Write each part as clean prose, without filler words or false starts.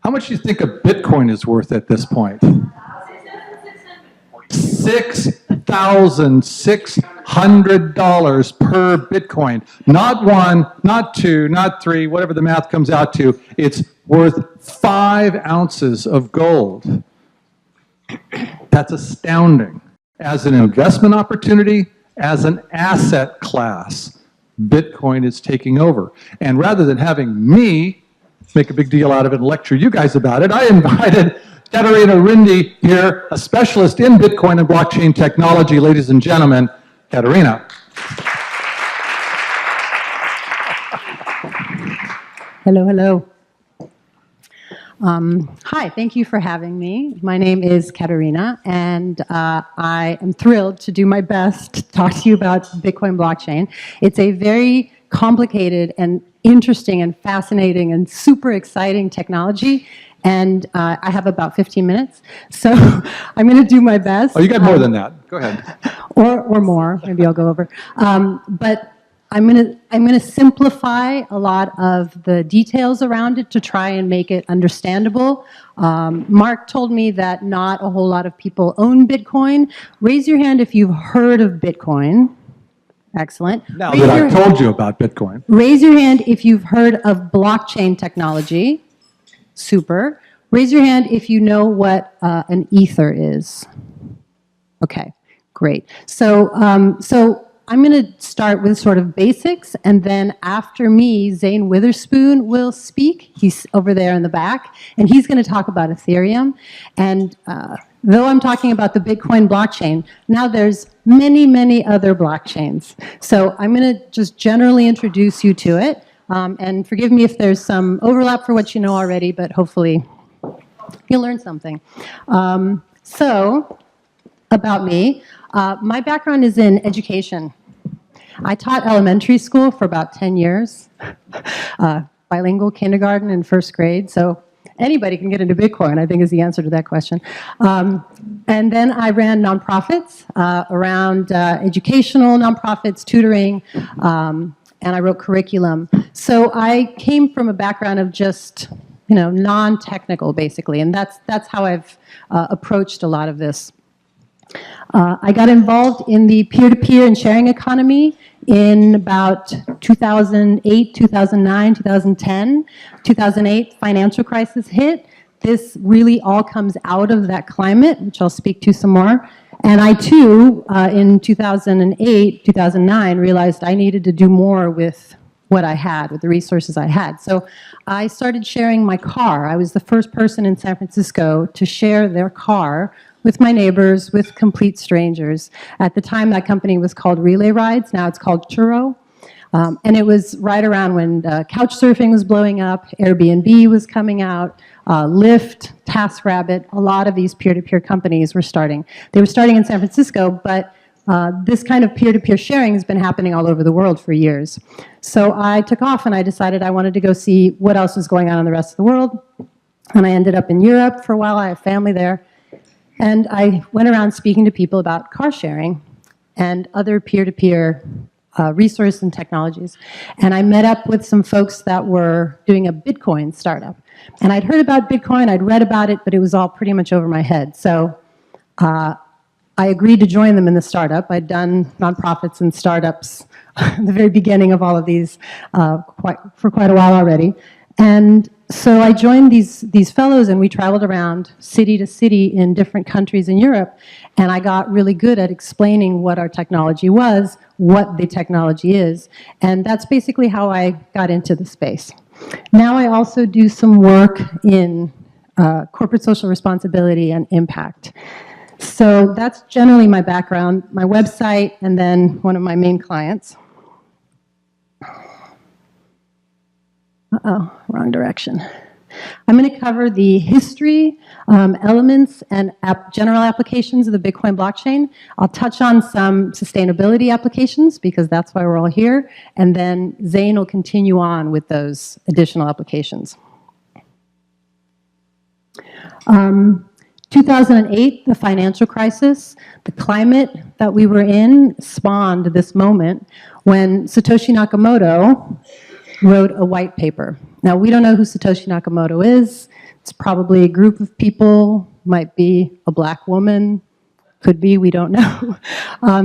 How much do you think a Bitcoin is worth at this point? $6,600 per Bitcoin. Not one, not two, not three, whatever the math comes out to. It's worth 5 ounces of gold. That's astounding. As an investment opportunity, as an asset class, Bitcoin is taking over. And rather than having me make a big deal out of it and lecture you guys about it, I invited Caterina Rindi here, a specialist in Bitcoin and blockchain technology. Ladies and gentlemen, Caterina. Hello, hello. Hi, thank you for having me. My name is Caterina, and I am thrilled to do my best to talk to you about Bitcoin blockchain. It's a very complicated and interesting and fascinating and super exciting technology, and I have about 15 minutes, so I'm going to do my best. Oh, you got more than that. Go ahead. Or more. Maybe I'll go over. But I'm gonna simplify a lot of the details around it to try and make it understandable. Mark told me that not a whole lot of people own Bitcoin. Raise your hand if you've heard of Bitcoin. Excellent. Now that I've told you about Bitcoin. Raise your hand if you've heard of blockchain technology. Super. Raise your hand if you know what an ether is. Okay, great. So, I'm going to start with sort of basics, and then after me, Zane Witherspoon will speak. He's over there in the back, and he's going to talk about Ethereum. And though I'm talking about the Bitcoin blockchain, now there's many, many other blockchains. So I'm going to just generally introduce you to it, and forgive me if there's some overlap for what you know already, but hopefully you'll learn something. So, about me, my background is in education. I taught elementary school for about 10 years, bilingual kindergarten and first grade, so anybody can get into Bitcoin, I think is the answer to that question. And then I ran nonprofits around educational nonprofits, tutoring, and I wrote curriculum. So I came from a background of just, non-technical basically, and that's how I've approached a lot of this. I got involved in the peer-to-peer and sharing economy in about 2008, 2009, 2010. 2008, financial crisis hit. This really all comes out of that climate, which I'll speak to some more. And I too, in 2008, 2009, realized I needed to do more with what I had, with the resources I had. So I started sharing my car. I was the first person in San Francisco to share their car with my neighbors, with complete strangers. At the time, that company was called Relay Rides. Now it's called Churro. And it was right around when couch surfing was blowing up, Airbnb was coming out, Lyft, TaskRabbit, a lot of these peer-to-peer companies were starting. They were starting in San Francisco, but this kind of peer-to-peer sharing has been happening all over the world for years. So I took off and I decided I wanted to go see what else was going on in the rest of the world. And I ended up in Europe for a while. I have family there. And I went around speaking to people about car sharing and other peer-to-peer resources and technologies. And I met up with some folks that were doing a Bitcoin startup. And I'd heard about Bitcoin, I'd read about it, but it was all pretty much over my head. So I agreed to join them in the startup. I'd done nonprofits and startups at the very beginning of all of these for quite a while already. And so I joined these fellows, and we traveled around city to city in different countries in Europe, and I got really good at explaining what our technology was, what the technology is, and that's basically how I got into the space. Now I also do some work in corporate social responsibility and impact. So that's generally my background, my website, and then one of my main clients. Uh-oh, wrong direction. I'm going to cover the history, elements, and general applications of the Bitcoin blockchain. I'll touch on some sustainability applications, because that's why we're all here, and then Zane will continue on with those additional applications. 2008, the financial crisis, the climate that we were in spawned this moment when Satoshi Nakamoto wrote a white paper. Now, we don't know who Satoshi Nakamoto is. It's probably a group of people, might be a black woman, could be, we don't know.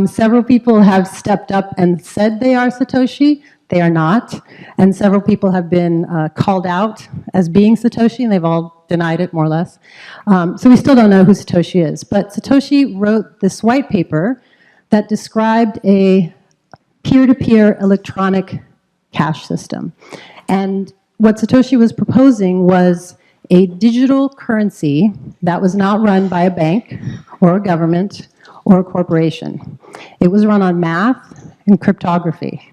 Several people have stepped up and said they are Satoshi. They are not. And several people have been called out as being Satoshi, and they've all denied it, more or less. So we still don't know who Satoshi is. But Satoshi wrote this white paper that described a peer-to-peer electronic cash system. And what Satoshi was proposing was a digital currency that was not run by a bank or a government or a corporation. It was run on math and cryptography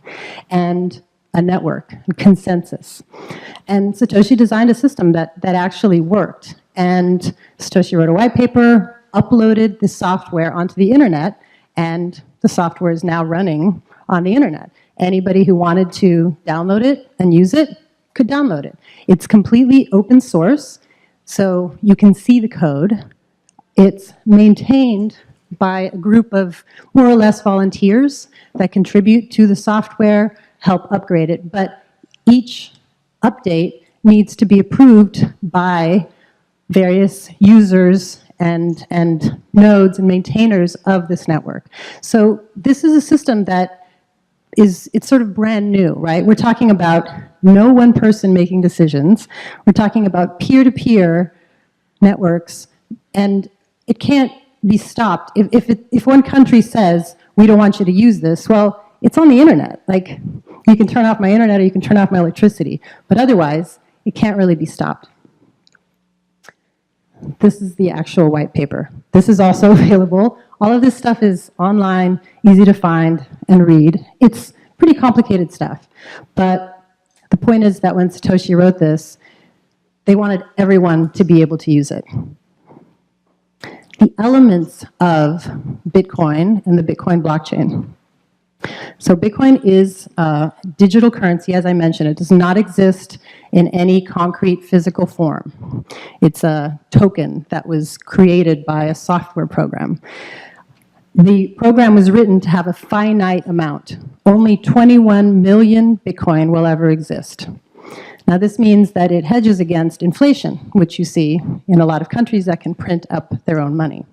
and a network, and consensus. And Satoshi designed a system that actually worked. And Satoshi wrote a white paper, uploaded the software onto the internet, and the software is now running on the internet. Anybody who wanted to download it and use it could download it. It's completely open source, so you can see the code. It's maintained by a group of more or less volunteers that contribute to the software, help upgrade it, but each update needs to be approved by various users and nodes and maintainers of this network. So this is a system that it's sort of brand new, right? We're talking about no one person making decisions. We're talking about peer-to-peer networks, and it can't be stopped. If one country says, we don't want you to use this, well, it's on the internet. Like, you can turn off my internet or you can turn off my electricity, but otherwise, it can't really be stopped. This is the actual white paper. This is also available. All of this stuff is online, easy to find and read. It's pretty complicated stuff. But the point is that when Satoshi wrote this, they wanted everyone to be able to use it. The elements of Bitcoin and the Bitcoin blockchain. So Bitcoin is a digital currency, as I mentioned. It does not exist in any concrete physical form. It's a token that was created by a software program. The program was written to have a finite amount. Only 21 million Bitcoin will ever exist. Now this means that it hedges against inflation, which you see in a lot of countries that can print up their own money.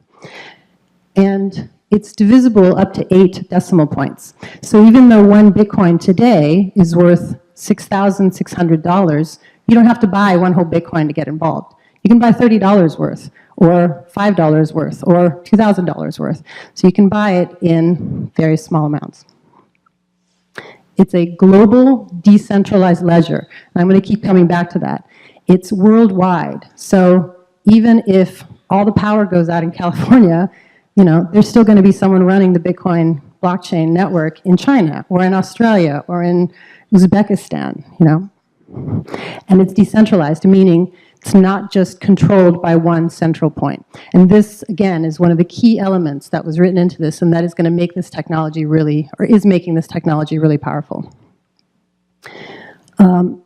And it's divisible up to 8 decimal points. So even though one Bitcoin today is worth $6,600, you don't have to buy one whole Bitcoin to get involved. You can buy $30 worth, or $5 worth, or $2,000 worth. So you can buy it in very small amounts. It's a global decentralized ledger. And I'm going to keep coming back to that. It's worldwide. So even if all the power goes out in California, you know, there's still going to be someone running the Bitcoin blockchain network in China, or in Australia, or in Uzbekistan, you know. And it's decentralized, meaning it's not just controlled by one central point. And this, again, is one of the key elements that was written into this, and that is going to make this technology really, or is making this technology really powerful.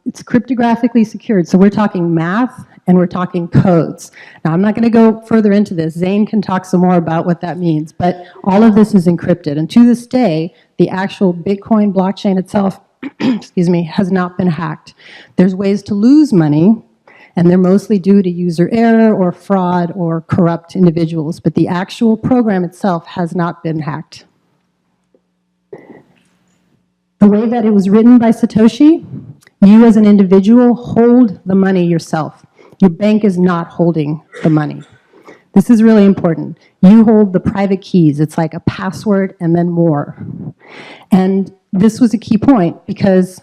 It's cryptographically secured, so we're talking math and we're talking codes. Now, I'm not going to go further into this. Zane can talk some more about what that means, but all of this is encrypted. And to this day, the actual Bitcoin blockchain itself, excuse me, has not been hacked. There's ways to lose money, and they're mostly due to user error or fraud or corrupt individuals, but the actual program itself has not been hacked. The way that it was written by Satoshi, you as an individual hold the money yourself. Your bank is not holding the money. This is really important. You hold the private keys. It's like a password and then more. And this was a key point because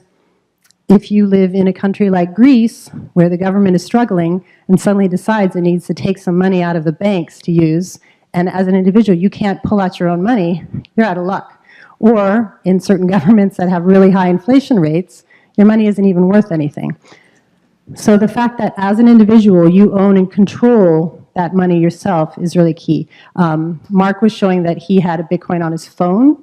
if you live in a country like Greece, where the government is struggling and suddenly decides it needs to take some money out of the banks to use, and as an individual you can't pull out your own money, you're out of luck. Or in certain governments that have really high inflation rates, your money isn't even worth anything. So the fact that as an individual you own and control that money yourself is really key. Mark was showing that he had a Bitcoin on his phone.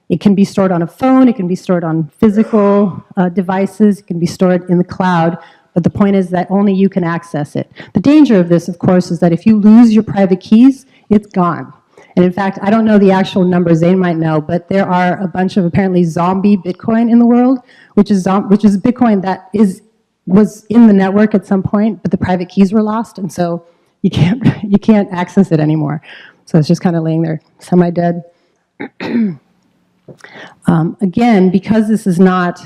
It can be stored on a phone, it can be stored on physical devices, it can be stored in the cloud, but the point is that only you can access it. The danger of this, of course, is that if you lose your private keys, it's gone. And in fact, I don't know the actual numbers, Zane might know, but there are a bunch of apparently zombie Bitcoin in the world, which is Bitcoin that was in the network at some point, but the private keys were lost, and so you can't access it anymore. So it's just kind of laying there semi-dead. Again, because this is not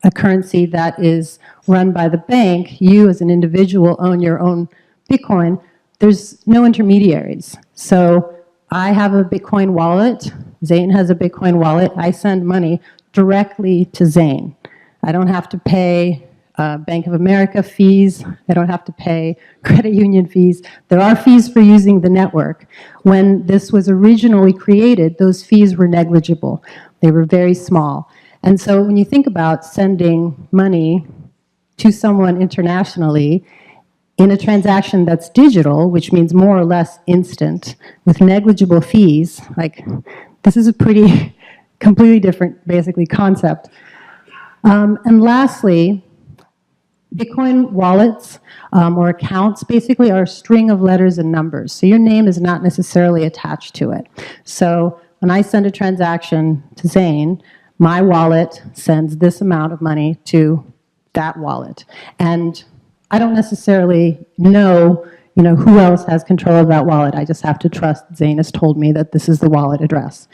a currency that is run by the bank, you as an individual own your own Bitcoin, there's no intermediaries. So I have a Bitcoin wallet, Zane has a Bitcoin wallet, I send money directly to Zane. I don't have to pay Bank of America fees, I don't have to pay credit union fees. There are fees for using the network. When this was originally created, those fees were negligible. They were very small. And so when you think about sending money to someone internationally in a transaction that's digital, which means more or less instant, with negligible fees, like this is a pretty completely different, basically, concept. And lastly, Bitcoin wallets or accounts basically are a string of letters and numbers. So your name is not necessarily attached to it. So when I send a transaction to Zane, my wallet sends this amount of money to that wallet. And I don't necessarily know, who else has control of that wallet. I just have to trust Zane has told me that this is the wallet address.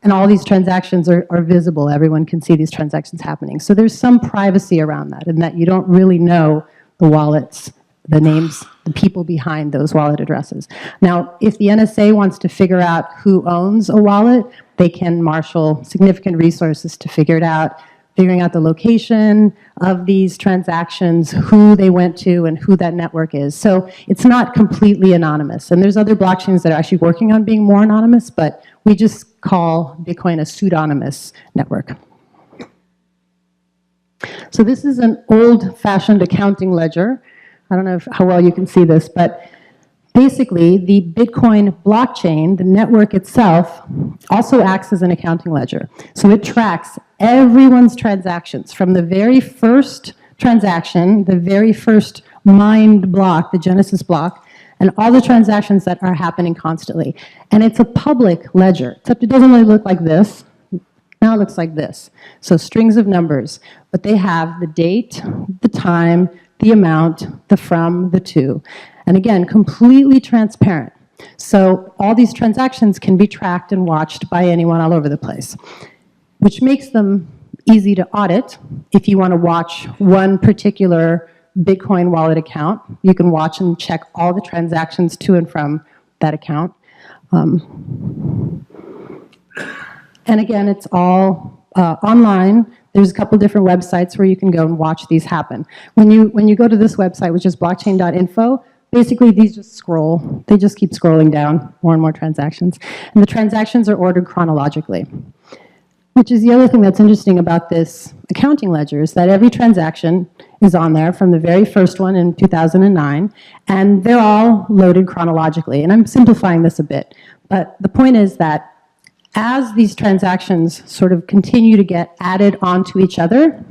And all these transactions are visible. Everyone can see these transactions happening. So there's some privacy around that, in that you don't really know the wallets, the names, the people behind those wallet addresses. Now, if the NSA wants to figure out who owns a wallet, they can marshal significant resources to figure it out, figuring out the location of these transactions, who they went to, and who that network is. So it's not completely anonymous. And there's other blockchains that are actually working on being more anonymous, but we just call Bitcoin a pseudonymous network. So this is an old-fashioned accounting ledger. I don't know how well you can see this, but basically the Bitcoin blockchain, the network itself, also acts as an accounting ledger. So it tracks everyone's transactions from the very first transaction, the very first mined block, the Genesis block, and all the transactions that are happening constantly. And it's a public ledger, except it doesn't really look like this. Now it looks like this. So strings of numbers, but they have the date, the time, the amount, the from, the to. And again, completely transparent. So all these transactions can be tracked and watched by anyone all over the place, which makes them easy to audit. If you want to watch one particular Bitcoin wallet account, you can watch and check all the transactions to and from that account. And again, it's all online. There's a couple different websites where you can go and watch these happen. When you go to this website, which is blockchain.info, basically these just scroll. They just keep scrolling down, more and more transactions. And the transactions are ordered chronologically, which is the other thing that's interesting about this accounting ledger, is that every transaction is on there from the very first one in 2009, and they're all loaded chronologically. And I'm simplifying this a bit, but the point is that as these transactions sort of continue to get added onto each other,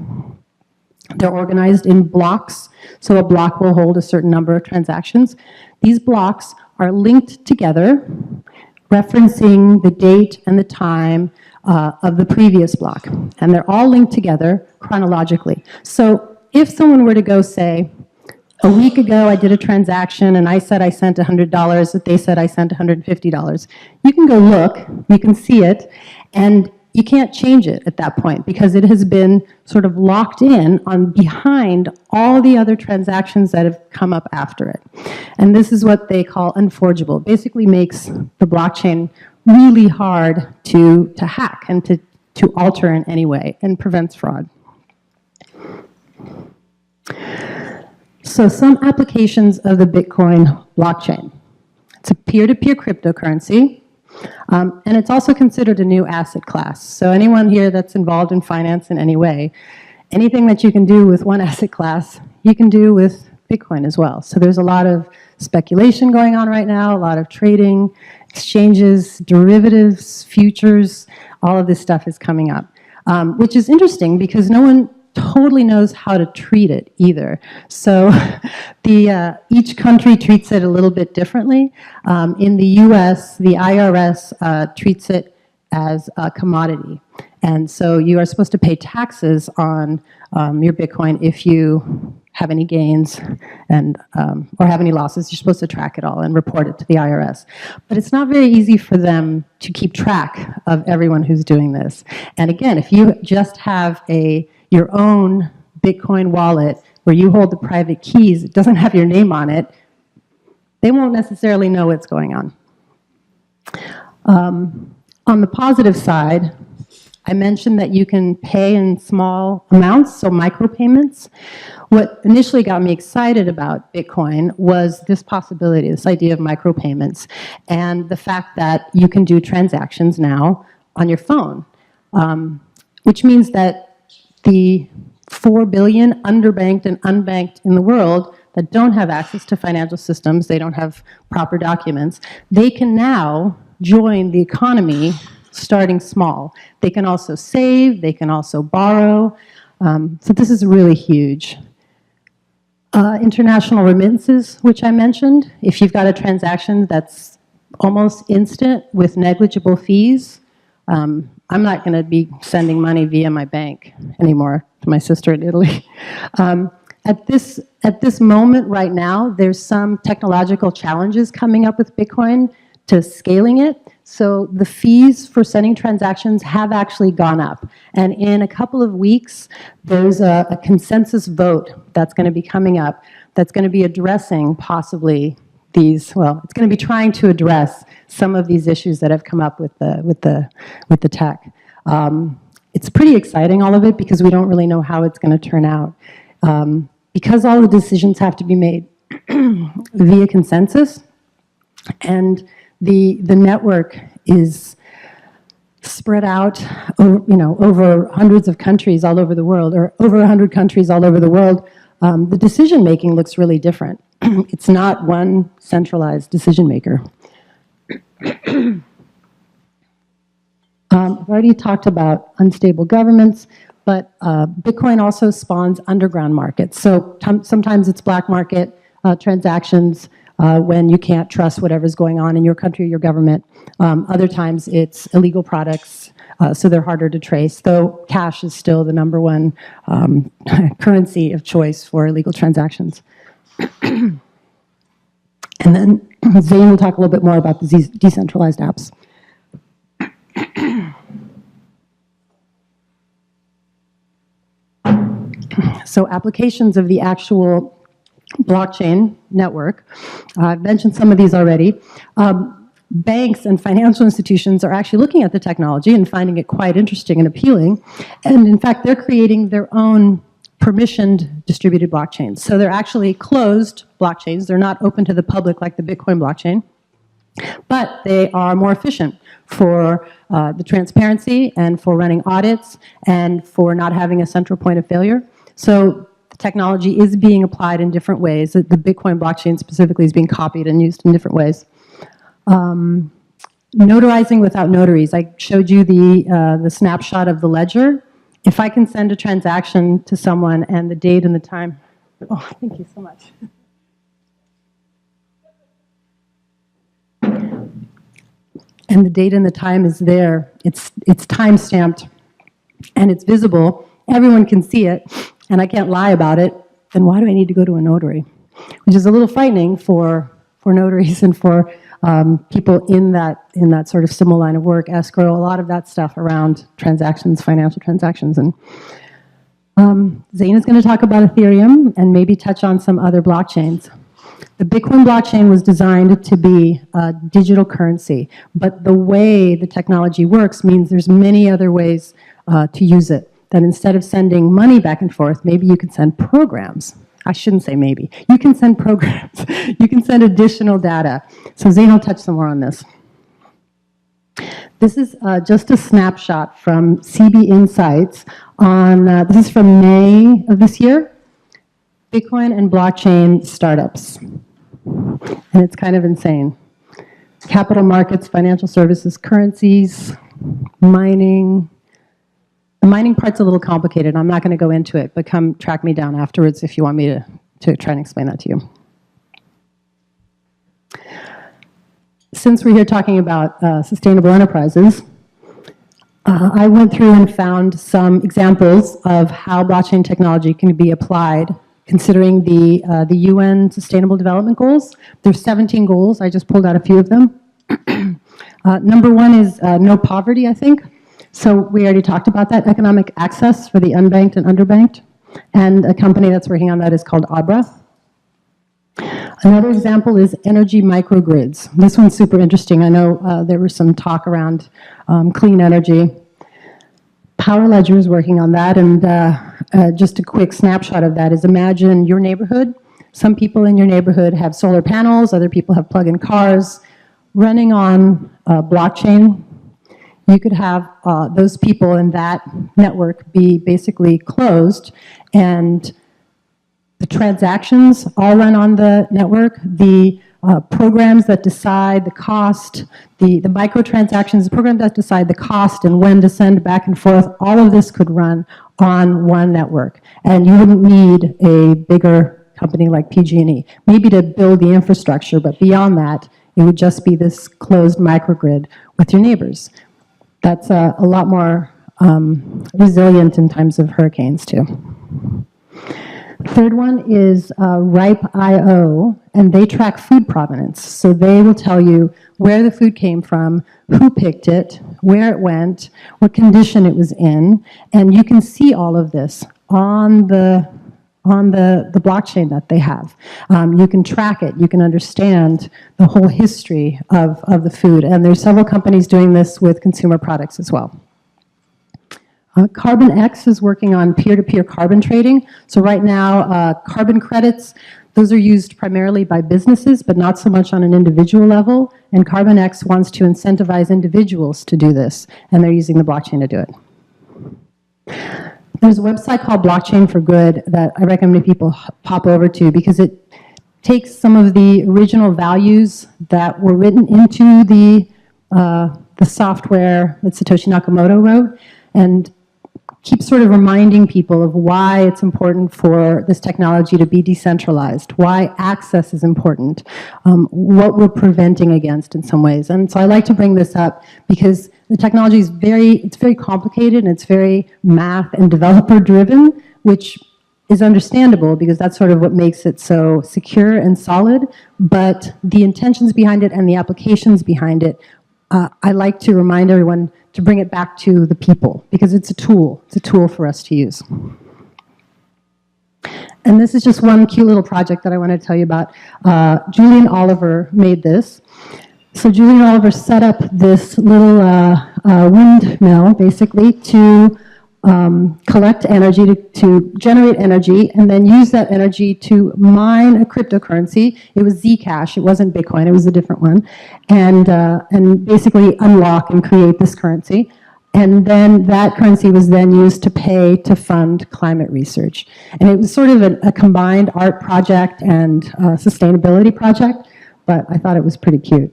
they're organized in blocks, so a block will hold a certain number of transactions. These blocks are linked together, referencing the date and the time of the previous block. And they're all linked together chronologically. So if someone were to go say, a week ago I did a transaction and I said I sent $100, but they said I sent $150, you can go look, you can see it, and you can't change it at that point because it has been sort of locked in on behind all the other transactions that have come up after it. And this is what they call unforgeable. It basically makes the blockchain really hard to hack and to alter in any way, and prevents fraud. So some applications of the Bitcoin blockchain. It's a peer-to-peer cryptocurrency, and it's also considered a new asset class. So anyone here that's involved in finance in any way, anything that you can do with one asset class, you can do with Bitcoin as well. So there's a lot of speculation going on right now, a lot of trading, exchanges, derivatives, futures, all of this stuff is coming up, which is interesting because no one totally knows how to treat it either. So each country treats it a little bit differently. In the US, the IRS treats it as a commodity. And so you are supposed to pay taxes on your Bitcoin if you have any gains and or have any losses. You're supposed to track it all and report it to the IRS. But it's not very easy for them to keep track of everyone who's doing this. And again, if you just have your own Bitcoin wallet where you hold the private keys, it doesn't have your name on it, they won't necessarily know what's going on. On the positive side, I mentioned that you can pay in small amounts, so micropayments. What initially got me excited about Bitcoin was this possibility, this idea of micropayments, and the fact that you can do transactions now on your phone, which means that the 4 billion underbanked and unbanked in the world that don't have access to financial systems, they don't have proper documents, they can now join the economy starting small. They can also save, they can also borrow. So this is really huge. International remittances, which I mentioned. If you've got a transaction that's almost instant with negligible fees, I'm not going to be sending money via my bank anymore to my sister in Italy. At this moment right now, there's some technological challenges coming up with Bitcoin to scaling it. So the fees for sending transactions have actually gone up. And in a couple of weeks, there's a consensus vote that's going to be coming up that's going to be addressing possibly it's going to be trying to address some of these issues that have come up with the tech. It's pretty exciting, all of it, because we don't really know how it's going to turn out. Because all the decisions have to be made via consensus, and the network is spread out, over hundreds of countries all over the world, or over 100 countries all over the world. The decision making looks really different. It's not one centralized decision maker. I've already talked about unstable governments, but Bitcoin also spawns underground markets. So sometimes it's black market transactions when you can't trust whatever's going on in your country or your government. Other times it's illegal products, so they're harder to trace, though cash is still the #1 currency of choice for illegal transactions. And then Zane will talk a little bit more about the decentralized apps. So applications of the actual blockchain network. I've mentioned some of these already. Banks and financial institutions are actually looking at the technology and finding it quite interesting and appealing. And in fact, they're creating their own permissioned distributed blockchains. So they're actually closed blockchains. They're not open to the public like the Bitcoin blockchain, but they are more efficient for the transparency and for running audits and for not having a central point of failure. So the technology is being applied in different ways. The Bitcoin blockchain specifically is being copied and used in different ways. Notarizing without notaries. I showed you the snapshot of the ledger. If I can send a transaction to someone and the date and the time, oh, thank you so much. And the date and the time is there. It's time-stamped and it's visible. Everyone can see it, and I can't lie about it. Then why do I need to go to a notary? Which is a little frightening for notaries and for people in that sort of similar line of work, escrow, a lot of that stuff around transactions, financial transactions. And Zane is going to talk about Ethereum and maybe touch on some other blockchains. The Bitcoin blockchain was designed to be a digital currency, but the way the technology works means there's many other ways to use it. That instead of sending money back and forth, maybe you can send programs. I shouldn't say maybe. You can send programs. You can send additional data. So Zane will touch some more on this. This is just a snapshot from CB Insights on, this is from May of this year, Bitcoin and blockchain startups. And it's kind of insane. Capital markets, financial services, currencies, mining, The mining part's a little complicated. I'm not going to go into it, but come track me down afterwards if you want me to try and explain that to you. Since we're here talking about sustainable enterprises, I went through and found some examples of how blockchain technology can be applied considering the UN Sustainable Development Goals. There's 17 goals. I just pulled out a few of them. Number one is no poverty, I think. So we already talked about that, economic access for the unbanked and underbanked. And a company that's working on that is called Abra. Another example is energy microgrids. This one's super interesting. I know there was some talk around clean energy. Power Ledger is working on that, and just a quick snapshot of that is imagine your neighborhood. Some people in your neighborhood have solar panels, other people have plug-in cars. Running on blockchain, you could have those people in that network be basically closed, and the transactions all run on the network. The programs that decide the cost, the microtransactions, the programs that decide the cost and when to send back and forth, all of this could run on one network. And you wouldn't need a bigger company like PG&E, maybe to build the infrastructure, but beyond that, it would just be this closed microgrid with your neighbors. That's a lot more resilient in times of hurricanes too. Third one is Ripe.io, and they track food provenance. So they will tell you where the food came from, who picked it, where it went, what condition it was in, and you can see all of this on the blockchain that they have. You can track it, you can understand the whole history of the food, and there's several companies doing this with consumer products as well. Carbon X is working on peer-to-peer carbon trading. So right now, carbon credits, those are used primarily by businesses, but not so much on an individual level. And Carbon X wants to incentivize individuals to do this, and they're using the blockchain to do it. There's a website called Blockchain for Good that I recommend people pop over to because it takes some of the original values that were written into the software that Satoshi Nakamoto wrote and keep sort of reminding people of why it's important for this technology to be decentralized, why access is important, what we're preventing against in some ways. And so I like to bring this up because the technology is very complicated and it's very math and developer driven, which is understandable because that's sort of what makes it so secure and solid, but the intentions behind it and the applications behind it, I like to remind everyone to bring it back to the people because it's a tool. It's a tool for us to use. And this is just one cute little project that I want to tell you about. Julian Oliver made this. So Julian Oliver set up this little windmill, basically, to collect energy, to generate energy, and then use that energy to mine a cryptocurrency. It was Zcash. It wasn't Bitcoin. It was a different one. And basically unlock and create this currency. And then that currency was then used to pay to fund climate research. And it was sort of a combined art project and sustainability project, but I thought it was pretty cute.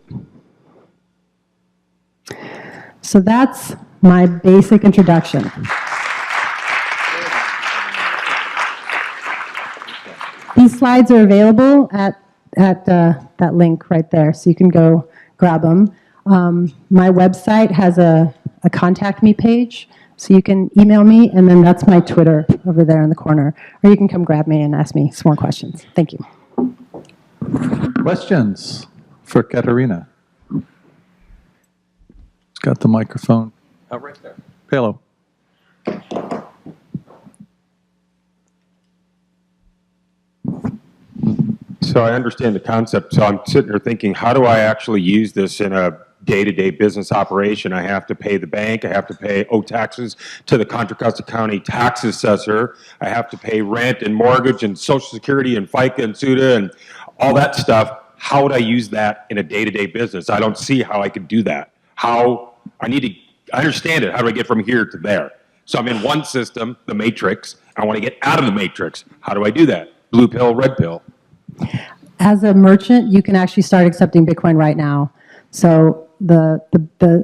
So that's my basic introduction. These slides are available at that link right there, so you can go grab them. My website has a contact me page, so you can email me, and then that's my Twitter over there in the corner. Or you can come grab me and ask me some more questions. Thank you. Questions for Caterina? She's got the microphone. Oh, right there. Hello. So I understand the concept. So I'm sitting here thinking, how do I actually use this in a day-to-day business operation? I have to pay the bank. I have to owe taxes to the Contra Costa County tax assessor. I have to pay rent and mortgage and Social Security and FICA and SUDA and all that stuff. How would I use that in a day-to-day business? I don't see how I could do that. I understand it. How do I get from here to there? So I'm in one system, the matrix. I want to get out of the matrix. How do I do that? Blue pill, red pill. As a merchant, you can actually start accepting Bitcoin right now. So the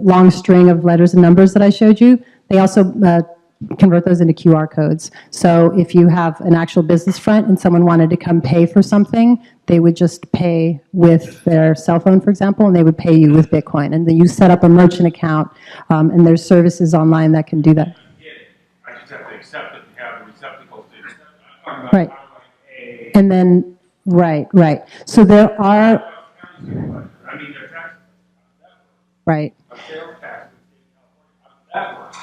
long string of letters and numbers that I showed you, they also convert those into QR codes. So if you have an actual business front and someone wanted to come pay for something, they would just pay with their cell phone, for example, and they would pay you with Bitcoin. And then you set up a merchant account, and there's services online that can do that. I just have to accept it and have the receptacles to Right. And then, right. So there are, I mean, they're taxes. right. Sales taxes. That works.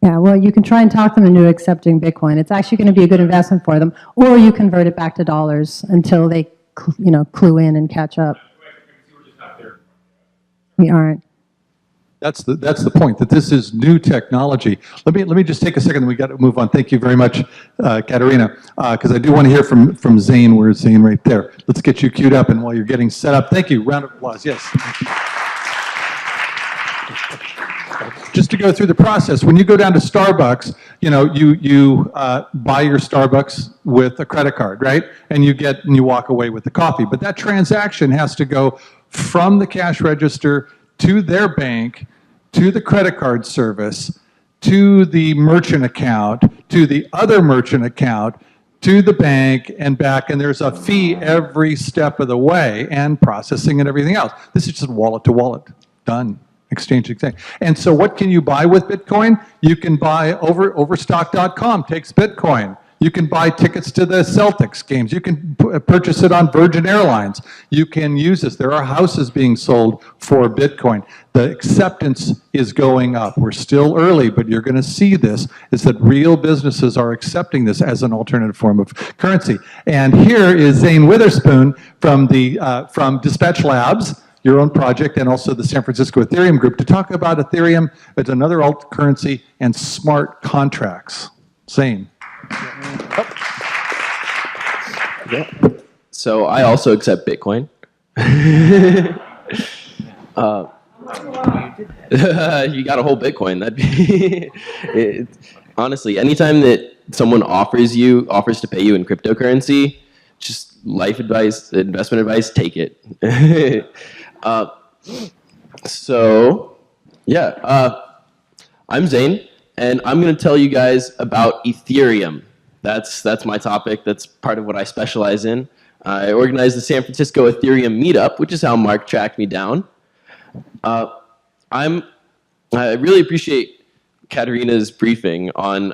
Yeah, well, you can try and talk them into accepting Bitcoin. It's actually going to be a good investment for them. Or you convert it back to dollars until they, clue in and catch up. We aren't. That's the point, that this is new technology. Let me just take a second, and we got to move on. Thank you very much, Caterina, because I do want to hear from Zane. Where's Zane? Right there. Let's get you queued up, and while you're getting set up, thank you. Round of applause. Yes. Just to go through the process, when you go down to Starbucks, you buy your Starbucks with a credit card, right? And you walk away with the coffee. But that transaction has to go from the cash register to their bank, to the credit card service, to the merchant account, to the other merchant account, to the bank and back, and there's a fee every step of the way, and processing and everything else. This is just wallet to wallet. Done. Exchange. And so what can you buy with Bitcoin? You can buy Overstock.com takes Bitcoin. You can buy tickets to the Celtics games. You can purchase it on Virgin Airlines. You can use this. There are houses being sold for Bitcoin. The acceptance is going up. We're still early, but you're going to see this, is that real businesses are accepting this as an alternative form of currency. And here is Zane Witherspoon from Dispatch Labs, your own project, and also the San Francisco Ethereum group, to talk about Ethereum as another alt currency and smart contracts. Zane. Yeah. So I also accept Bitcoin. You got a whole Bitcoin. That'd be honestly, anytime that someone offers to pay you in cryptocurrency, just life advice, investment advice, take it. I'm Zane, and I'm going to tell you guys about Ethereum. That's my topic. That's part of what I specialize in. I organized the San Francisco Ethereum meetup, which is how Mark tracked me down. I really appreciate Caterina's briefing on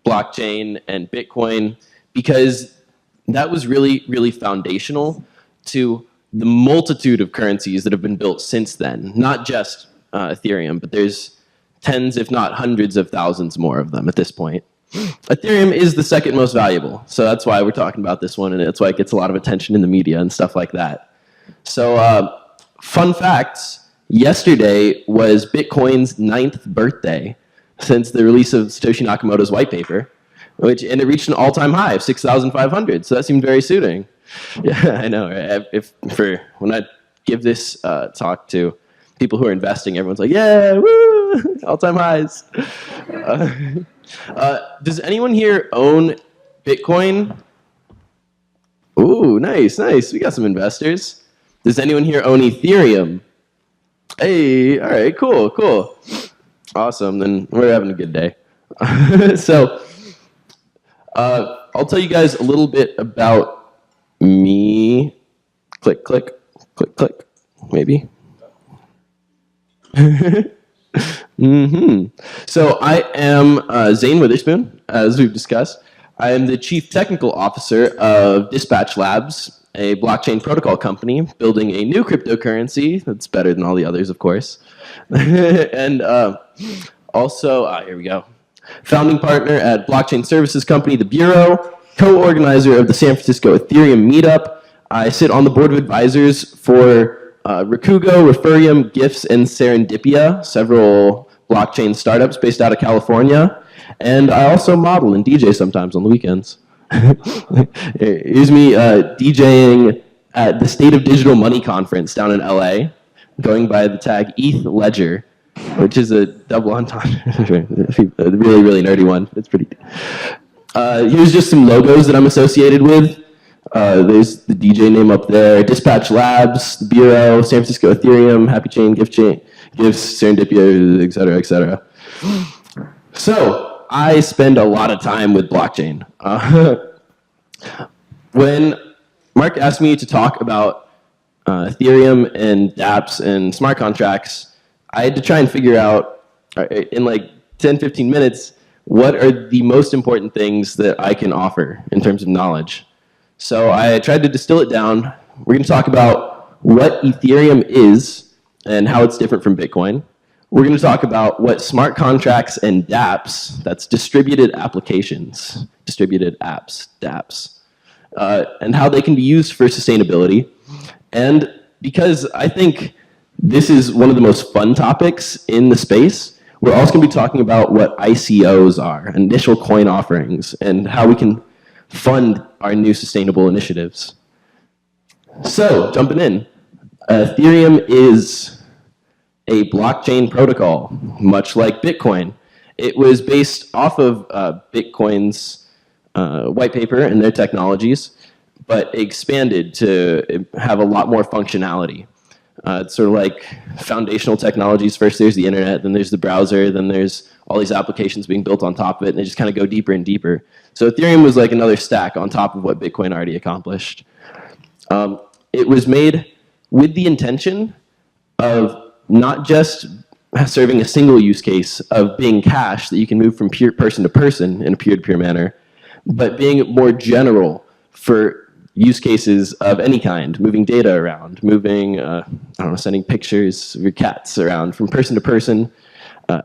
blockchain and Bitcoin, because that was really, really foundational to the multitude of currencies that have been built since then. Not just Ethereum, but there's tens, if not hundreds of thousands more of them at this point. Ethereum is the second most valuable, so that's why we're talking about this one, and that's why it gets a lot of attention in the media and stuff like that. So, fun facts, yesterday was Bitcoin's 9th birthday since the release of Satoshi Nakamoto's white paper, and it reached an all-time high of 6,500, so that seemed very suiting. Yeah, I know. When I give this talk to people who are investing, everyone's like, yeah, woo, all-time highs. Does anyone here own Bitcoin? Ooh, nice. We got some investors. Does anyone here own Ethereum? Hey, all right, cool. Awesome, then we're having a good day. So, I'll tell you guys a little bit about me. Click, maybe. So I am Zane Witherspoon, as we've discussed. I am the Chief Technical Officer of Dispatch Labs, a blockchain protocol company building a new cryptocurrency that's better than all the others, of course. And also, here we go, founding partner at blockchain services company The Bureau, co-organizer of the San Francisco Ethereum meetup. I sit on the board of advisors for Rakugo, Referium, GIFs, and Serendipia, several blockchain startups based out of California. And I also model and DJ sometimes on the weekends. Here's me DJing at the State of Digital Money Conference down in LA, going by the tag ETH Ledger, which is a double entendre, a really, really nerdy one. It's pretty. Here's just some logos that I'm associated with. There's the DJ name up there, Dispatch Labs, the Bureau, San Francisco Ethereum, Happy Chain, GIFs, Serendipia, et cetera, et cetera. So I spend a lot of time with blockchain. When Mark asked me to talk about Ethereum and dApps and smart contracts, I had to try and figure out in like 10, 15 minutes, what are the most important things that I can offer in terms of knowledge. So I tried to distill it down. We're going to talk about what Ethereum is and how it's different from Bitcoin. We're going to talk about what smart contracts and dApps, that's distributed applications, distributed apps, dApps, and how they can be used for sustainability. And because I think this is one of the most fun topics in the space, we're also going to be talking about what ICOs are, initial coin offerings, and how we can fund our new sustainable initiatives. So, jumping in, Ethereum is a blockchain protocol, much like Bitcoin. It was based off of Bitcoin's white paper and their technologies, but expanded to have a lot more functionality. It's sort of like foundational technologies. First there's the internet, then there's the browser, then there's all these applications being built on top of it, and they just kind of go deeper and deeper. So Ethereum was like another stack on top of what Bitcoin already accomplished. It was made with the intention of not just serving a single use case of being cash that you can move from person to person in a peer-to-peer manner, but being more general for use cases of any kind, moving data around, moving, I don't know, sending pictures of your cats around from person to person,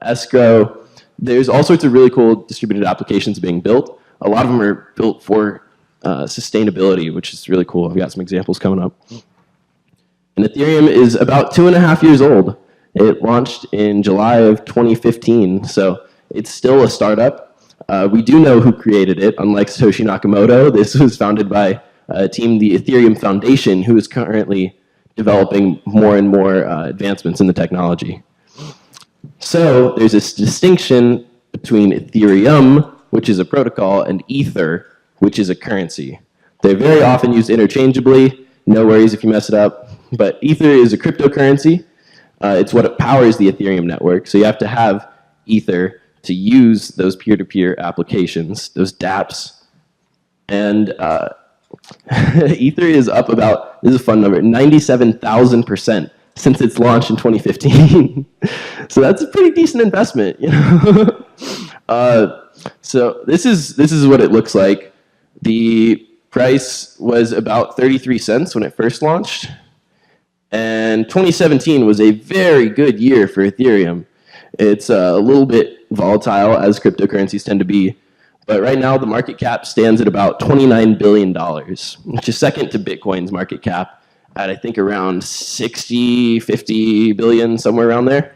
escrow. There's all sorts of really cool distributed applications being built. A lot of them are built for sustainability, which is really cool. I've got some examples coming up. And Ethereum is about 2.5 years old. It launched in July of 2015, so it's still a startup. We do know who created it, unlike Satoshi Nakamoto. This was founded by a team, the Ethereum Foundation, who is currently developing more and more advancements in the technology. So there's this distinction between Ethereum, which is a protocol, and Ether, which is a currency. They're very often used interchangeably. No worries if you mess it up. But Ether is a cryptocurrency. It's what powers the Ethereum network. So you have to have Ether to use those peer-to-peer applications, those dApps. And Ether is up about, this is a fun number, 97,000% since its launch in 2015. So that's a pretty decent investment, you know. So this is what it looks like. The price was about 33 cents when it first launched. And 2017 was a very good year for Ethereum. It's a little bit volatile, as cryptocurrencies tend to be. But right now, the market cap stands at about $29 billion, which is second to Bitcoin's market cap at, I think, around 60, 50 billion, somewhere around there.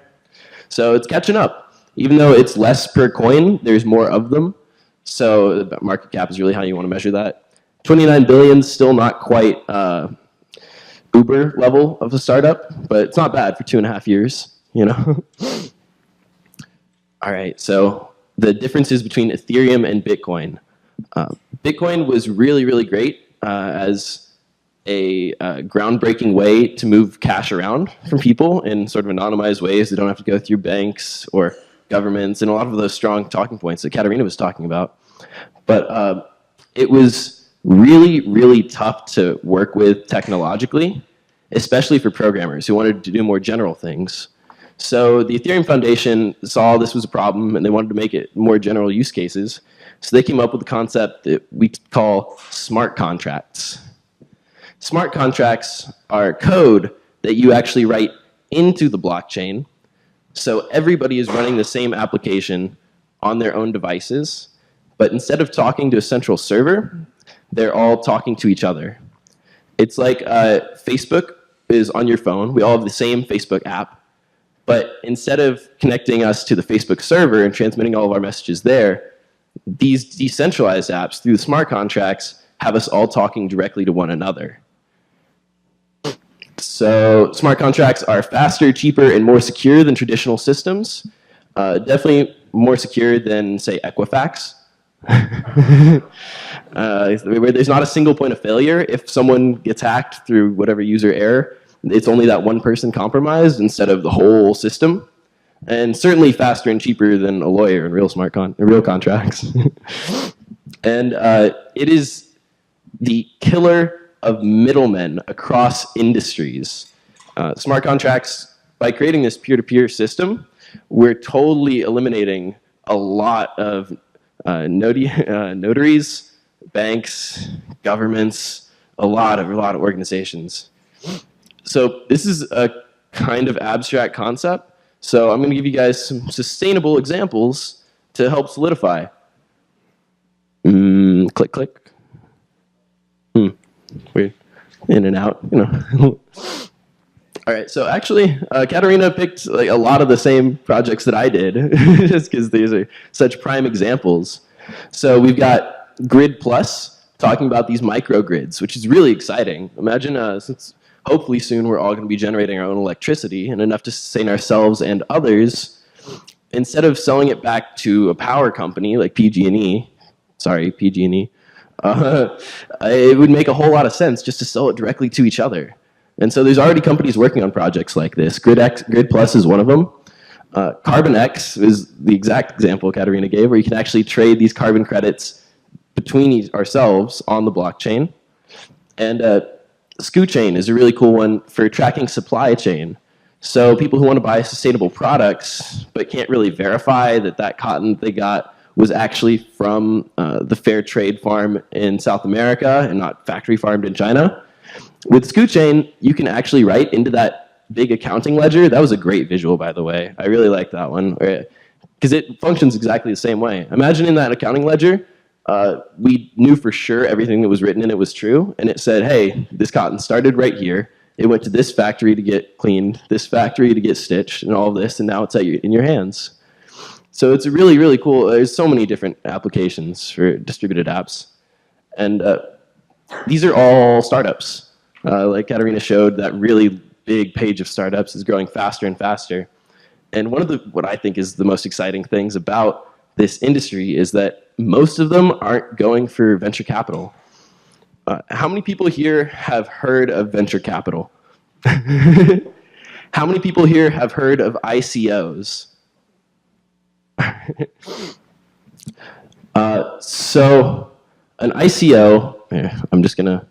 So it's catching up. Even though it's less per coin, there's more of them. So the market cap is really how you want to measure that. 29 billion, still not quite Uber level of a startup, but it's not bad for 2.5 years, you know? All right, so the differences between Ethereum and Bitcoin. Bitcoin was really, really great as a groundbreaking way to move cash around from people in sort of anonymized ways. They don't have to go through banks or governments and a lot of those strong talking points that Caterina was talking about. But it was really, really tough to work with technologically, especially for programmers who wanted to do more general things. So the Ethereum Foundation saw this was a problem and they wanted to make it more general use cases. So they came up with a concept that we call smart contracts. Smart contracts are code that you actually write into the blockchain. So everybody is running the same application on their own devices, but instead of talking to a central server, they're all talking to each other. It's like Facebook is on your phone. We all have the same Facebook app. But instead of connecting us to the Facebook server and transmitting all of our messages there, these decentralized apps through the smart contracts have us all talking directly to one another. So smart contracts are faster, cheaper, and more secure than traditional systems. Definitely more secure than, say, Equifax. Where there's not a single point of failure. If someone gets hacked through whatever user error, it's only that one person compromised instead of the whole system. and certainly faster and cheaper than a lawyer in real contracts. And it is the killer of middlemen across industries. Smart contracts, by creating this peer-to-peer system, we're totally eliminating a lot of notaries, banks, governments, a lot of organizations. So this is a kind of abstract concept. So I'm going to give you guys some sustainable examples to help solidify. Click, click. Weird. In and out, you know. All right, so actually, Caterina picked like a lot of the same projects that I did, just because these are such prime examples. So we've got Grid Plus, talking about these microgrids, which is really exciting. Imagine, since hopefully soon we're all going to be generating our own electricity and enough to sustain ourselves and others, instead of selling it back to a power company like PG&E, it would make a whole lot of sense just to sell it directly to each other. And so there's already companies working on projects like this. Grid Plus is one of them. Carbon X is the exact example Caterina gave, where you can actually trade these carbon credits between ourselves on the blockchain. And SKU Chain is a really cool one for tracking supply chain. So people who want to buy sustainable products but can't really verify that that cotton they got was actually from the fair trade farm in South America and not factory farmed in China. With SKU Chain, you can actually write into that big accounting ledger. That was a great visual, by the way. I really like that one, because it functions exactly the same way. Imagine in that accounting ledger, we knew for sure everything that was written in it was true, and it said, hey, this cotton started right here. It went to this factory to get cleaned, this factory to get stitched, and all of this, and now it's in your hands. So it's really, really cool. There's so many different applications for distributed apps. And these are all startups. Like Caterina showed, that really big page of startups is growing faster and faster. And one of what I think is the most exciting things about this industry is that most of them aren't going for venture capital. How many people here have heard of venture capital? How many people here have heard of ICOs? So an ICO, I'm just going to...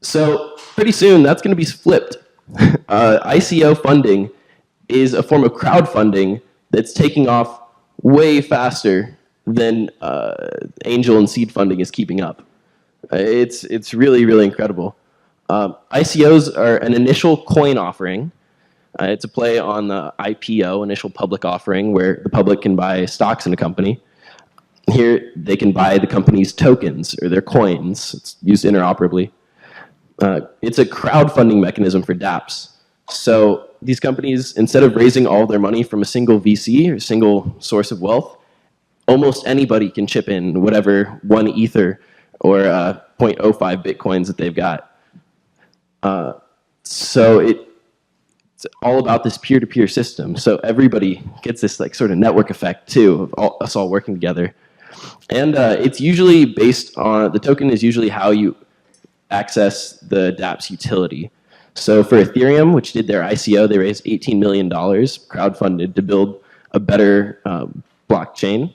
So pretty soon, that's going to be flipped. ICO funding is a form of crowdfunding that's taking off way faster than angel and seed funding is keeping up. It's really, really incredible. ICOs are an initial coin offering. It's a play on the IPO, initial public offering, where the public can buy stocks in a company. Here, they can buy the company's tokens or their coins. It's used interoperably. It's a crowdfunding mechanism for dApps. So these companies, instead of raising all their money from a single VC or single source of wealth, almost anybody can chip in whatever 1 Ether or 0.05 Bitcoins that they've got. So it's all about this peer-to-peer system. So everybody gets this sort of network effect too of us all working together. And it's usually based on, the token is usually how you access the dApp's utility. So for Ethereum, which did their ICO, they raised $18 million crowdfunded to build a better blockchain.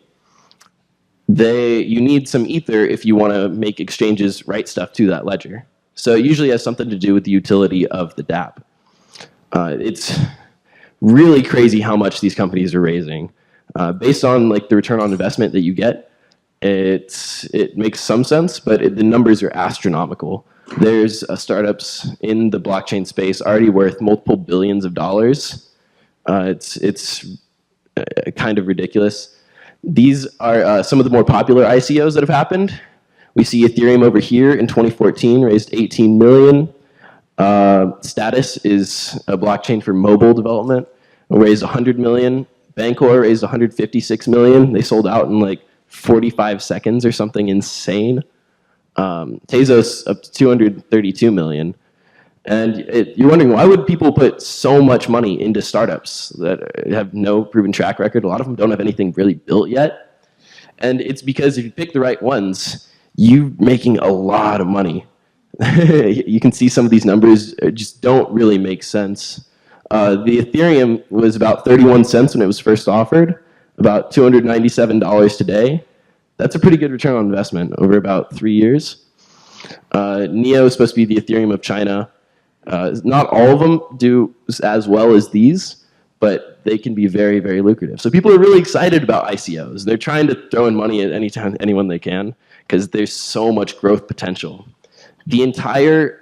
You need some Ether if you want to make exchanges write stuff to that ledger. So it usually has something to do with the utility of the dApp. It's really crazy how much these companies are raising. Based on the return on investment that you get, it makes some sense, but the numbers are astronomical. There's startups in the blockchain space already worth multiple billions of dollars. It's kind of ridiculous. These are some of the more popular ICOs that have happened. We see Ethereum over here in 2014 raised 18 million. Status is a blockchain for mobile development, raised 100 million. Bancor raised 156 million. They sold out in 45 seconds or something insane. Tezos up to 232 million. And you're wondering, why would people put so much money into startups that have no proven track record? A lot of them don't have anything really built yet. And it's because if you pick the right ones, you're making a lot of money. You can see some of these numbers just don't really make sense. The Ethereum was about 31 cents when it was first offered, about $297 today. That's a pretty good return on investment over about 3 years. Neo is supposed to be the Ethereum of China. Not all of them do as well as these, but they can be very, very lucrative. So people are really excited about ICOs. They're trying to throw in money at anyone they can because there's so much growth potential. The entire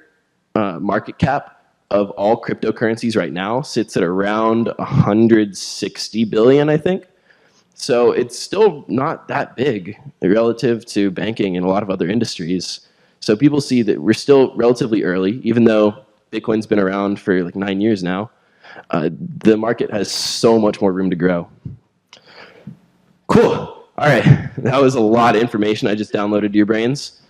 market cap of all cryptocurrencies right now sits at around 160 billion, I think. So it's still not that big relative to banking and a lot of other industries. So people see that we're still relatively early, even though Bitcoin's been around for like 9 years now. The market has so much more room to grow. Cool. All right. That was a lot of information I just downloaded to your brains.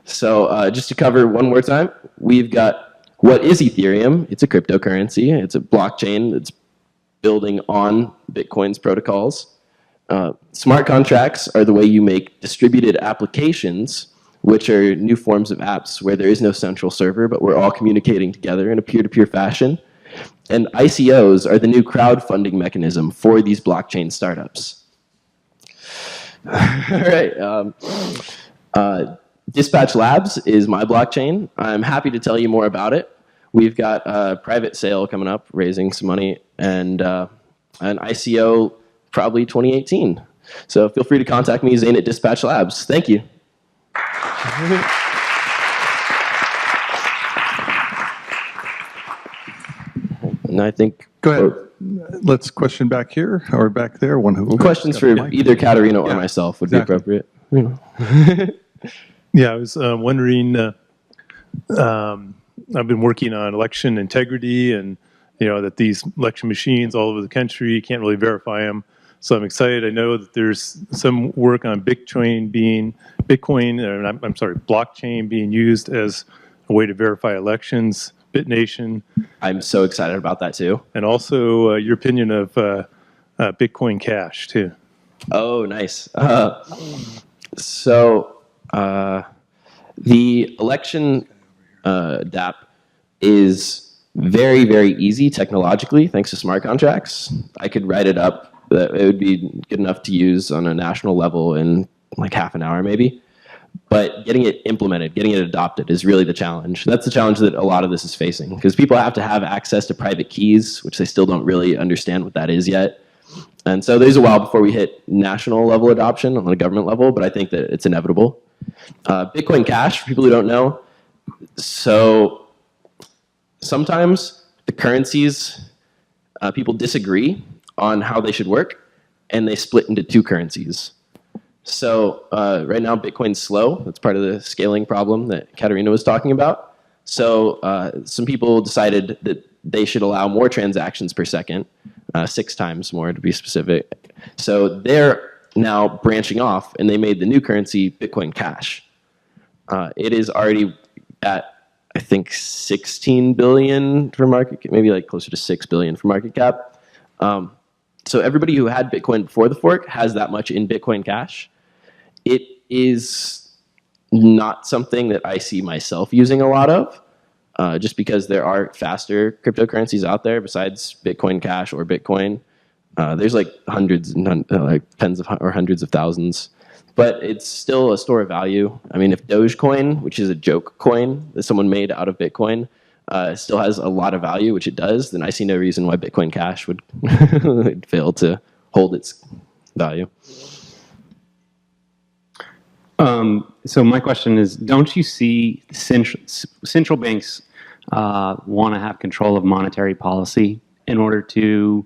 So just to cover one more time, we've got what is Ethereum? It's a cryptocurrency. It's a blockchain that's building on Bitcoin's protocols. Smart contracts are the way you make distributed applications, which are new forms of apps where there is no central server, but we're all communicating together in a peer-to-peer fashion. And ICOs are the new crowdfunding mechanism for these blockchain startups. All right. Dispatch Labs is my blockchain. I'm happy to tell you more about it. We've got a private sale coming up, raising some money, and an ICO probably 2018. So feel free to contact me, Zane at Dispatch Labs. Thank you. And I think Go ahead. Let's question back here or back there. One who questions for either Caterina or myself would exactly. be appropriate. Yeah, I was wondering, I've been working on election integrity and, that these election machines all over the country, you can't really verify them. So I'm excited. I know that there's some work on blockchain being used as a way to verify elections, BitNation. I'm so excited about that too. And also your opinion of Bitcoin Cash too. Oh, nice. The election DApp is very, very easy technologically thanks to smart contracts. I could write it up. That it would be good enough to use on a national level in like half an hour maybe. But getting it implemented, getting it adopted is really the challenge. That's the challenge that a lot of this is facing because people have to have access to private keys, which they still don't really understand what that is yet. And so there's a while before we hit national level adoption on a government level, but I think that it's inevitable. Bitcoin Cash, for people who don't know, so sometimes the currencies, people disagree on how they should work, and they split into two currencies. So right now, Bitcoin's slow. That's part of the scaling problem that Caterina was talking about. So some people decided that they should allow more transactions per second, 6 times more to be specific. So they're now branching off, and they made the new currency Bitcoin Cash. It is already at, I think, 16 billion for market cap, maybe like closer to 6 billion for market cap. So everybody who had Bitcoin before the fork has that much in Bitcoin Cash. It is not something that I see myself using a lot of, just because there are faster cryptocurrencies out there besides Bitcoin Cash or Bitcoin. There's like hundreds, like tens of or hundreds of thousands, but it's still a store of value. I mean, if Dogecoin, which is a joke coin that someone made out of Bitcoin, still has a lot of value, which it does, then I see no reason why Bitcoin Cash would fail to hold its value. So my question is, don't you see central banks want to have control of monetary policy in order to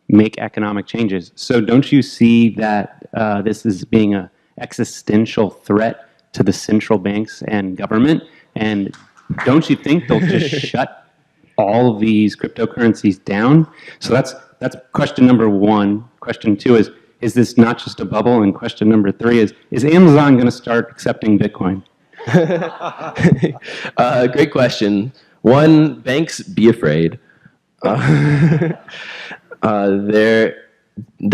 make economic changes? So don't you see that this is being an existential threat to the central banks and government? And don't you think they'll just shut all of these cryptocurrencies down? So that's question number one. Question two is this not just a bubble? And question number three is Amazon going to start accepting Bitcoin? Great question. One, banks, be afraid. They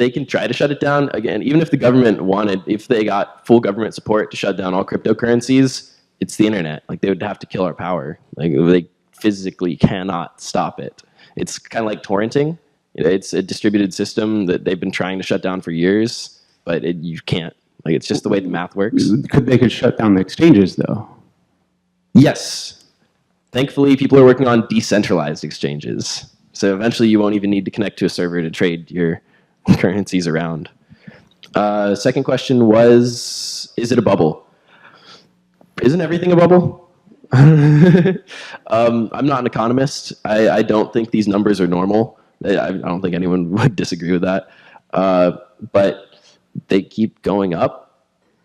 can try to shut it down. Again, even if the government wanted, if they got full government support to shut down all cryptocurrencies, it's the internet. Like, they would have to kill our power. Like, they physically cannot stop it. It's kind of like torrenting. It's a distributed system that they've been trying to shut down for years, but you can't. Like, it's just the way the math works. They could shut down the exchanges, though. Yes. Thankfully, people are working on decentralized exchanges. So eventually you won't even need to connect to a server to trade your currencies around. Second question was, is it a bubble? Isn't everything a bubble? I'm not an economist. I don't think these numbers are normal. I don't think anyone would disagree with that. But they keep going up.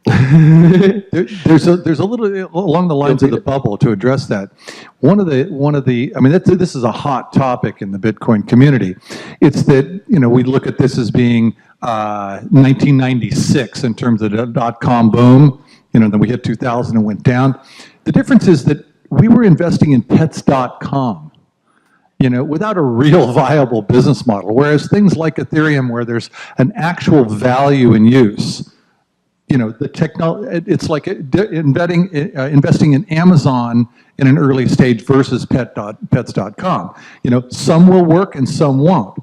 There's a little along the lines of the bubble to address that. One of the I mean, this is a hot topic in the Bitcoin community. It's that, we look at this as being 1996 in terms of the dot-com boom. Then we hit 2000 and went down. The difference is that we were investing in pets.com, without a real viable business model. Whereas things like Ethereum, where there's an actual value in use, the technology, it's like investing in Amazon in an early stage versus pets.com. Some will work and some won't.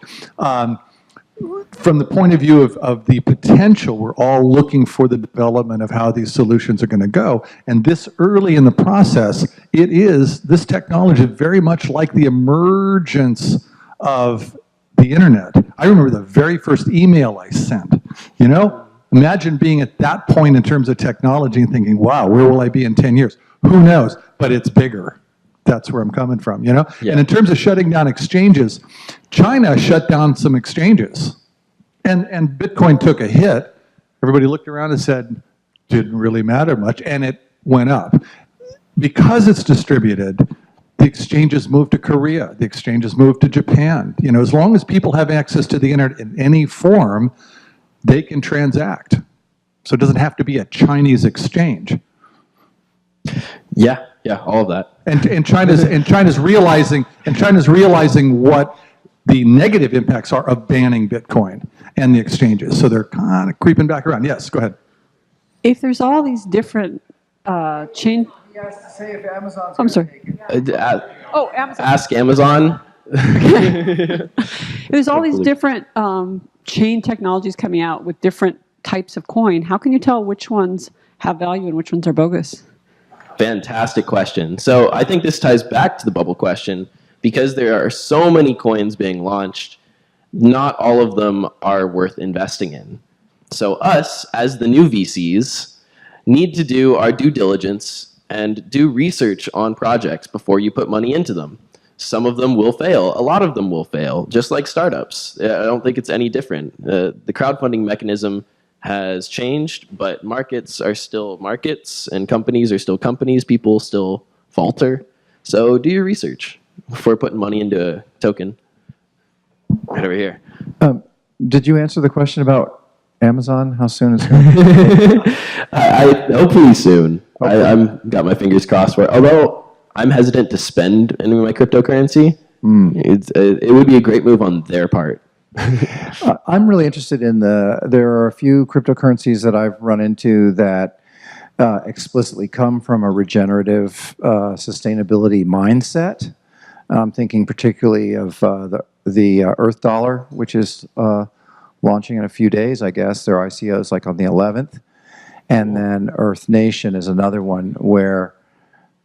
From the point of view of the potential, we're all looking for the development of how these solutions are going to go. And this early in the process, this technology is very much like the emergence of the internet. I remember the very first email I sent, Imagine being at that point in terms of technology and thinking, wow, where will I be in 10 years? Who knows? But it's bigger. That's where I'm coming from, Yeah. And in terms of shutting down exchanges, China shut down some exchanges. And Bitcoin took a hit. Everybody looked around and said, didn't really matter much, and it went up. Because it's distributed, the exchanges moved to Korea. The exchanges moved to Japan. As long as people have access to the internet in any form, they can transact. So it doesn't have to be a Chinese exchange. Yeah, all of that. And China's realizing what the negative impacts are of banning Bitcoin and the exchanges. So they're kind of creeping back around. Yes, go ahead. If there's all these different chain. He has to say if Amazon's I'm sorry. Amazon. Ask Amazon. There's all these different chain technologies coming out with different types of coin. How can you tell which ones have value and which ones are bogus? Fantastic question. So I think this ties back to the bubble question, because there are so many coins being launched, not all of them are worth investing in. So us, as the new VCs, need to do our due diligence and do research on projects before you put money into them. Some of them will fail. A lot of them will fail, just like startups. I don't think it's any different. The crowdfunding mechanism has changed, but markets are still markets, and companies are still companies. People still falter. So do your research before putting money into a token. Right over here. Did you answer the question about Amazon? How soon is it? I hopefully soon. I'm got my fingers crossed for it. Although I'm hesitant to spend any of my cryptocurrency. It would be a great move on their part. I'm really interested in there are a few cryptocurrencies that I've run into that explicitly come from a regenerative sustainability mindset. I'm thinking particularly of the Earth Dollar, which is launching in a few days, I guess. Their ICO is like on the 11th. And then Earth Nation is another one where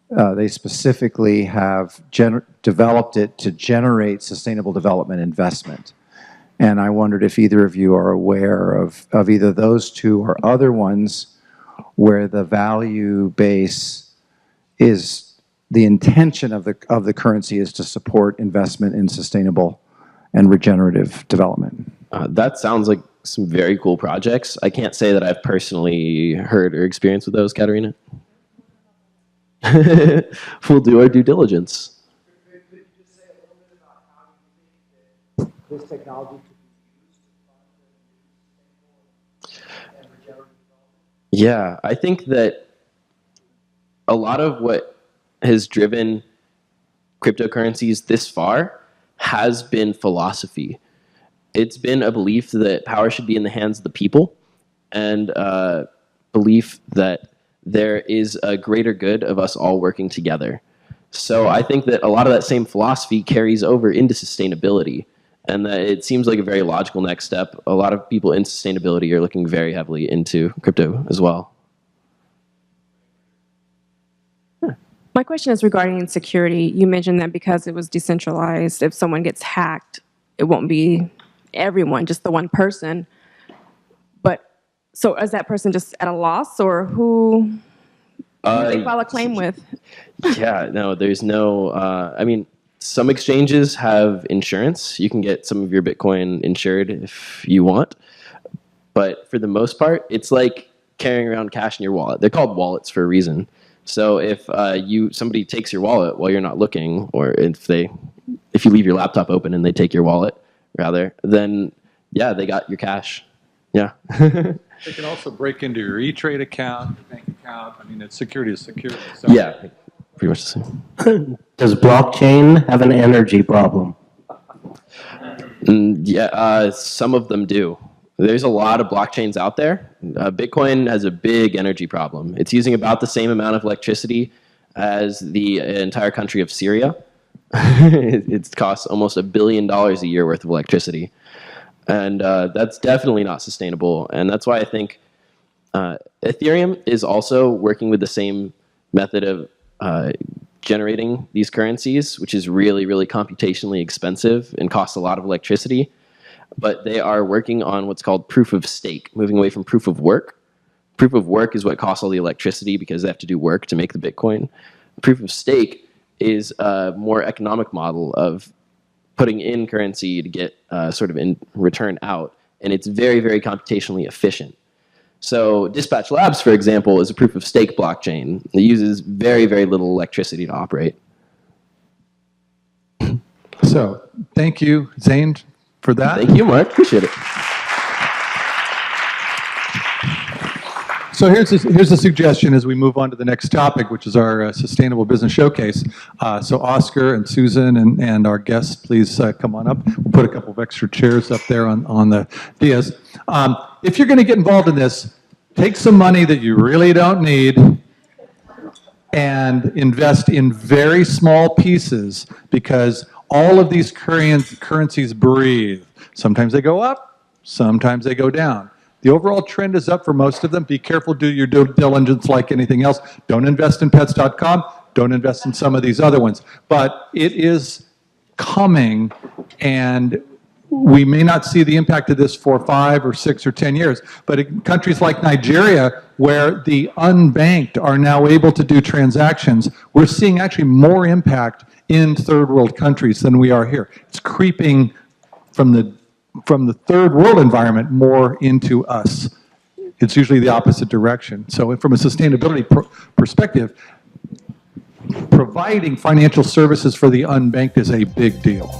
they specifically have developed it to generate sustainable development investment. And I wondered if either of you are aware of either those two or other ones where the value base is the intention of the currency is to support investment in sustainable and regenerative development. That sounds like some very cool projects. I can't say that I've personally heard or experienced with those, Caterina. We'll do our due diligence. Could you just say a little bit about how you think that this technology could be used to fund and regenerative development? Yeah, I think that a lot of what has driven cryptocurrencies this far has been philosophy. It's been a belief that power should be in the hands of the people, and belief that there is a greater good of us all working together. So I think that a lot of that same philosophy carries over into sustainability, and that it seems like a very logical next step. A lot of people in sustainability are looking very heavily into crypto as well. My question is regarding security. You mentioned that because it was decentralized, if someone gets hacked, it won't be everyone, just the one person. But so is that person just at a loss, or who do they file a claim with? Yeah, no, there's no, I mean, some exchanges have insurance. You can get some of your Bitcoin insured if you want. But for the most part, it's like carrying around cash in your wallet. They're called wallets for a reason. So if somebody takes your wallet while you're not looking, or if you leave your laptop open and they take your wallet, rather, then yeah, they got your cash. Yeah. They can also break into your E-Trade account, your bank account. I mean, security is security. So. Yeah, pretty much the same. Does blockchain have an energy problem? Yeah, some of them do. There's a lot of blockchains out there. Bitcoin has a big energy problem. It's using about the same amount of electricity as the entire country of Syria. It costs almost $1 billion a year worth of electricity. And that's definitely not sustainable. And that's why I think Ethereum is also working with the same method of generating these currencies, which is really, really computationally expensive and costs a lot of electricity. But they are working on what's called proof of stake, moving away from proof of work. Proof of work is what costs all the electricity because they have to do work to make the Bitcoin. Proof of stake is a more economic model of putting in currency to get sort of in return out. And it's very, very computationally efficient. So Dispatch Labs, for example, is a proof of stake blockchain. It uses very, very little electricity to operate. So thank you, Zane, for that. Thank you, Mark. Appreciate it. So here's a suggestion as we move on to the next topic, which is our Sustainable Business Showcase. So Oscar and Susan and our guests, please come on up. We'll put a couple of extra chairs up there on the dais. If you're going to get involved in this, take some money that you really don't need and invest in very small pieces, because all of these currencies breathe. Sometimes they go up, sometimes they go down. The overall trend is up for most of them. Be careful, do your due diligence like anything else. Don't invest in pets.com. Don't invest in some of these other ones. But it is coming, and we may not see the impact of this for 5 or 6 or 10 years. But in countries like Nigeria, where the unbanked are now able to do transactions, we're seeing actually more impact in third world countries than we are here. It's creeping from the third world environment more into us. It's usually the opposite direction. So from a sustainability perspective, providing financial services for the unbanked is a big deal.